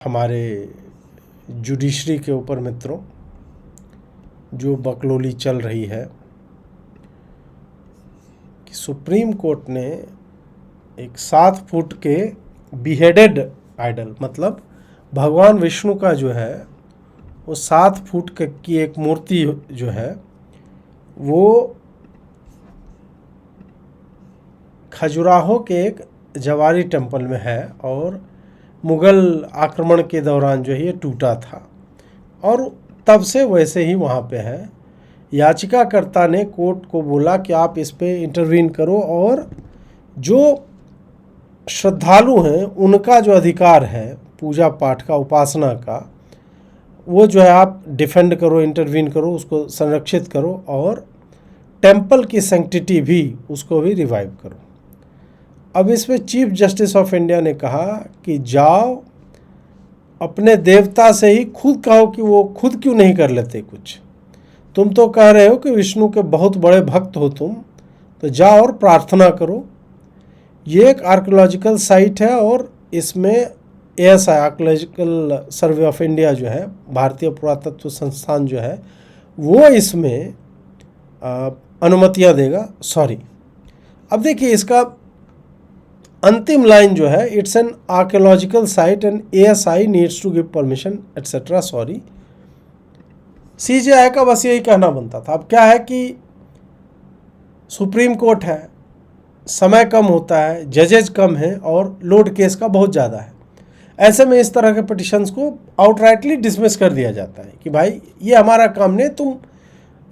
हमारे जुडिशरी के ऊपर मित्रों जो बकलोली चल रही है कि सुप्रीम कोर्ट ने एक 7 फुट के बिहेडेड आइडल मतलब भगवान विष्णु का जो है वो 7 फुट की एक मूर्ति जो है वो खजुराहो के एक जवारी टेम्पल में है और मुग़ल आक्रमण के दौरान जो है ये टूटा था और तब से वैसे ही वहाँ पे है। याचिकाकर्ता ने कोर्ट को बोला कि आप इस पे इंटरवीन करो और जो श्रद्धालु हैं उनका जो अधिकार है पूजा पाठ का, उपासना का, वो जो है आप डिफेंड करो, इंटरवीन करो, उसको संरक्षित करो और टेम्पल की सैंक्टिटी भी उसको भी रिवाइव करो। अब इसमें चीफ जस्टिस ऑफ इंडिया ने कहा कि जाओ अपने देवता से ही खुद कहो कि वो खुद क्यों नहीं कर लेते कुछ। तुम तो कह रहे हो कि विष्णु के बहुत बड़े भक्त हो तुम, तो जाओ और प्रार्थना करो। ये एक आर्कियोलॉजिकल साइट है और इसमें ASI archaeological survey of India जो है, भारतीय पुरातत्व संस्थान जो है, वो इसमें अनुमतियाँ देगा। अब देखिए इसका अंतिम लाइन जो है, it's an archaeological site and ASI needs to give permission etcetera. CJI का बस यही कहना बनता था। अब क्या है कि सुप्रीम कोर्ट है, समय कम होता है, जजेज कम हैं और लोड केस का बहुत ज़्यादा है। ऐसे में इस तरह के पिटिशंस को आउटराइटली डिसमिस कर दिया जाता है कि भाई ये हमारा काम नहीं, तुम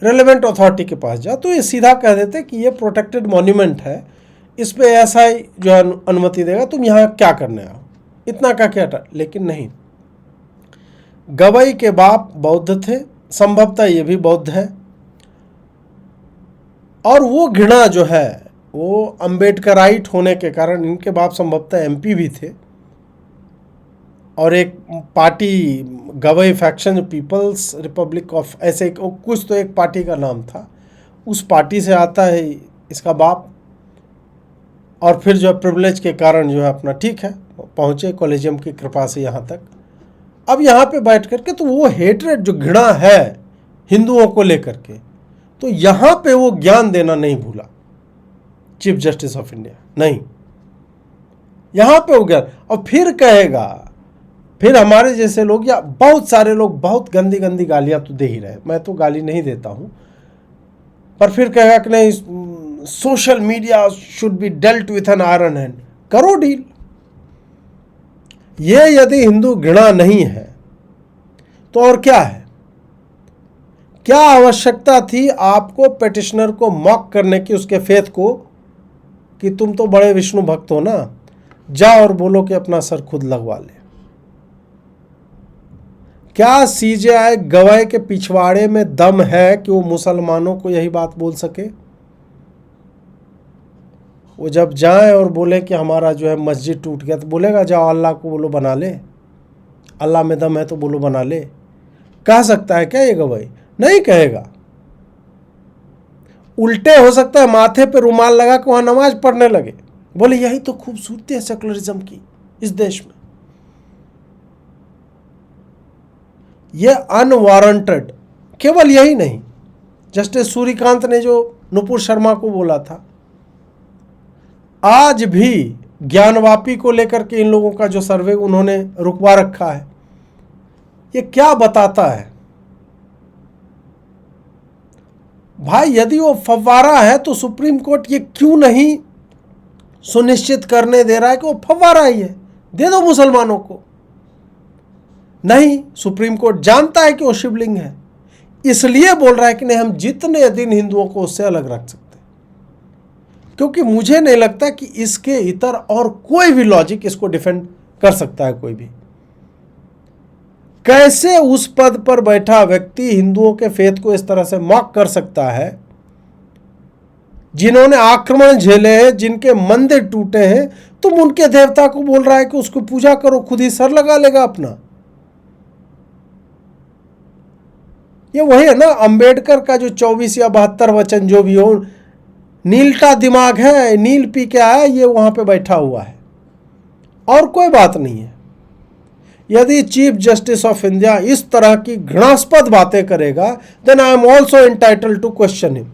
रेलेवेंट अथॉरिटी के पास जाओ। तो ये सीधा कह देते कि ये प्रोटेक्टेड मॉन्यूमेंट है, इस पे ASI जो है अनुमति देगा, तुम यहाँ क्या करने आओ, इतना का क्या। लेकिन नहीं, गवई के बाप बौद्ध थे, संभवतः ये भी बौद्ध है, और वो घृणा जो है वो अम्बेडकराइट होने के कारण, इनके बाप संभवतः MP भी थे और एक party Gavai faction people's republic of ऐसे कुछ तो एक पार्टी का नाम था, उस पार्टी से आता है इसका बाप। और फिर जो प्रिविलेज के कारण जो है अपना ठीक है पहुँचे कॉलेजियम की कृपा से यहाँ तक। अब यहाँ पे बैठ करके तो वो हेट्रेड जो घृणा है हिंदुओं को लेकर के, तो यहाँ पे वो ज्ञान देना नहीं भूला चीफ जस्टिस ऑफ इंडिया, नहीं, यहाँ पे हो गया। और फिर कहेगा, फिर हमारे जैसे लोग या बहुत सारे लोग बहुत गंदी गंदी गालियाँ तो दे ही रहे, मैं तो गाली नहीं देता हूँ, पर फिर कहेगा कि नहीं social media should be dealt with an iron hand. करो डील। ये यदि हिंदू घृणा नहीं है तो और क्या है? क्या आवश्यकता थी आपको पेटिशनर को मॉक करने की, उसके फेथ को, कि तुम तो बड़े विष्णु भक्त हो ना, जाओ और बोलो कि अपना सर खुद लगवा ले। क्या CJI गवाह के पिछवाड़े में दम है कि वो मुसलमानों को यही बात बोल सके? वो जब जाए और बोले कि हमारा जो है मस्जिद टूट गया, तो बोलेगा जाओ अल्लाह को बोलो बना ले, अल्लाह में दम है तो बोलो बना ले। कह सकता है क्या ये गवाही? नहीं कहेगा। उल्टे हो सकता है माथे पे रुमाल लगा के वहाँ नमाज पढ़ने लगे, बोले यही तो खूबसूरती है सेकुलरिज्म की इस देश में। ये अनवारंटेड, केवल यही नहीं, जस्टिस सूर्यकांत ने जो नुपुर शर्मा को बोला था, आज भी ज्ञानवापी को लेकर के इन लोगों का जो सर्वे उन्होंने रुकवा रखा है, ये क्या बताता है? भाई यदि वो फव्वारा है तो सुप्रीम कोर्ट ये क्यों नहीं सुनिश्चित करने दे रहा है कि वो फव्वारा ही है, दे दो मुसलमानों को। नहीं, सुप्रीम कोर्ट जानता है कि वो शिवलिंग है, इसलिए बोल रहा है कि नहीं हम जितने दिन हिंदुओं को उससे अलग रख सकते, क्योंकि मुझे नहीं लगता कि इसके इतर और कोई भी लॉजिक इसको डिफेंड कर सकता है कोई भी। कैसे उस पद पर बैठा व्यक्ति हिंदुओं के फेथ को इस तरह से मॉक कर सकता है? जिन्होंने आक्रमण झेले हैं, जिनके मंदिर टूटे हैं, तुम उनके देवता को बोल रहा है कि उसको पूजा करो, खुद ही सर लगा लेगा अपना। ये वही है ना, अंबेडकर का जो 24 या 72 वचन जो भी हो, नीलटा दिमाग है, नील पी के आया, ये वहां पे बैठा हुआ है और कोई बात नहीं है। यदि चीफ जस्टिस ऑफ इंडिया इस तरह की घृणास्पद बातें करेगा, then I am also entitled to question him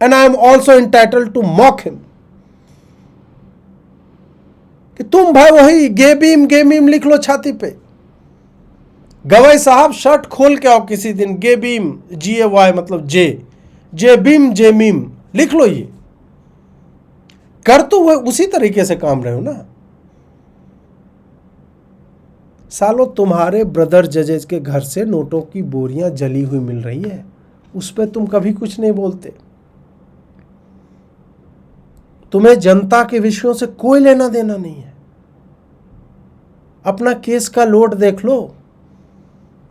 and I am also entitled to mock him कि तुम भाई वही गे बीम लिख लो छाती पे। गवाई साहब शर्ट खोल के आओ किसी दिन, गे बीम GAY मतलब जे बीम लिख लो। ये कर तो वो उसी तरीके से काम रहे हो ना। सालों तुम्हारे ब्रदर जजेस के घर से नोटों की बोरियां जली हुई मिल रही है, उस पर तुम कभी कुछ नहीं बोलते। तुम्हें जनता के विषयों से कोई लेना देना नहीं है। अपना केस का लोड देख लो।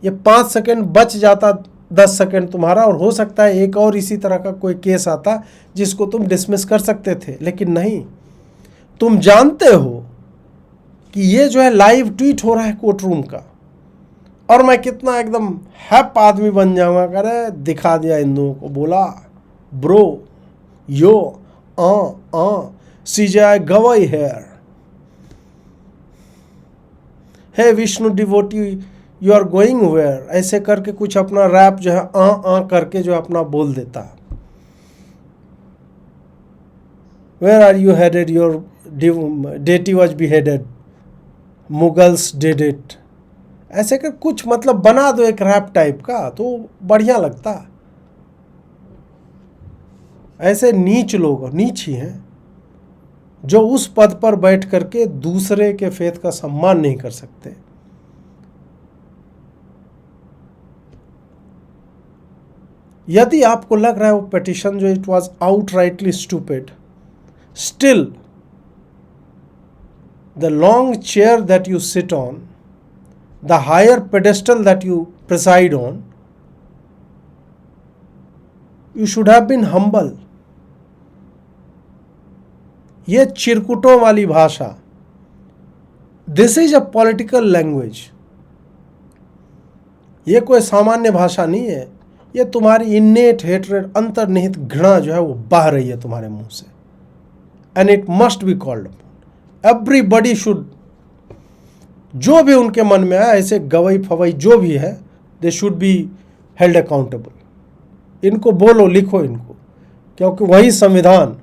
ये 5 सेकंड बच जाता, 10 सेकंड तुम्हारा, और हो सकता है एक और इसी तरह का कोई केस आता जिसको तुम डिसमिस कर सकते थे, लेकिन नहीं। तुम जानते हो कि ये जो है लाइव ट्वीट हो रहा है कोर्ट रूम का, और मैं कितना एकदम हैप आदमी बन जाऊंगा, करे दिखा दिया हिंदुओं को, बोला bro yo CJI Gavai here, hey Vishnu devotee you are going where, ऐसे करके कुछ अपना रैप जो है करके जो अपना बोल देता। Where are you headed, your deity was beheaded, Mughals did it, ऐसे कर कुछ मतलब बना दो एक रैप टाइप का, तो बढ़िया लगता। ऐसे नीच लोग, नीच ही हैं, जो उस पद पर बैठ करके दूसरे के फेथ का सम्मान नहीं कर सकते। यदि आपको लग रहा है वो पिटीशन जो it was outrightly stupid, still the long chair that you sit on, the higher pedestal that you preside on, you should have been humble. ये चिरकुटों वाली भाषा, this is a political language, ये कोई सामान्य भाषा नहीं है। ये तुम्हारी इन्नेट हेट्रेड, अंतर्निहित घृणा जो है वो बह रही है तुम्हारे मुंह से, and it must be called upon. Everybody should, जो भी उनके मन में आए ऐसे गवई फवई जो भी है, they should be held accountable. इनको बोलो, लिखो इनको, क्योंकि वही संविधान,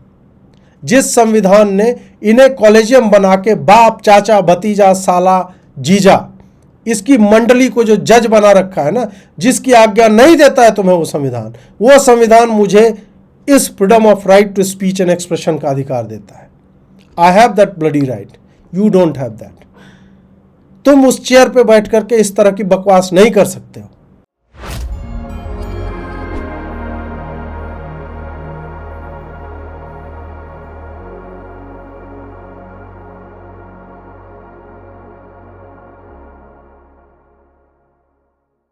जिस संविधान ने इन्हें कॉलेजियम बना के बाप चाचा भतीजा साला जीजा इसकी मंडली को जो जज बना रखा है ना, जिसकी आज्ञा नहीं देता है तुम्हें वो संविधान मुझे इस freedom of right to speech and expression का अधिकार देता है। I have that bloody right, you don't have that. तुम उस चेयर पे बैठ करके इस तरह की बकवास नहीं कर सकते हो।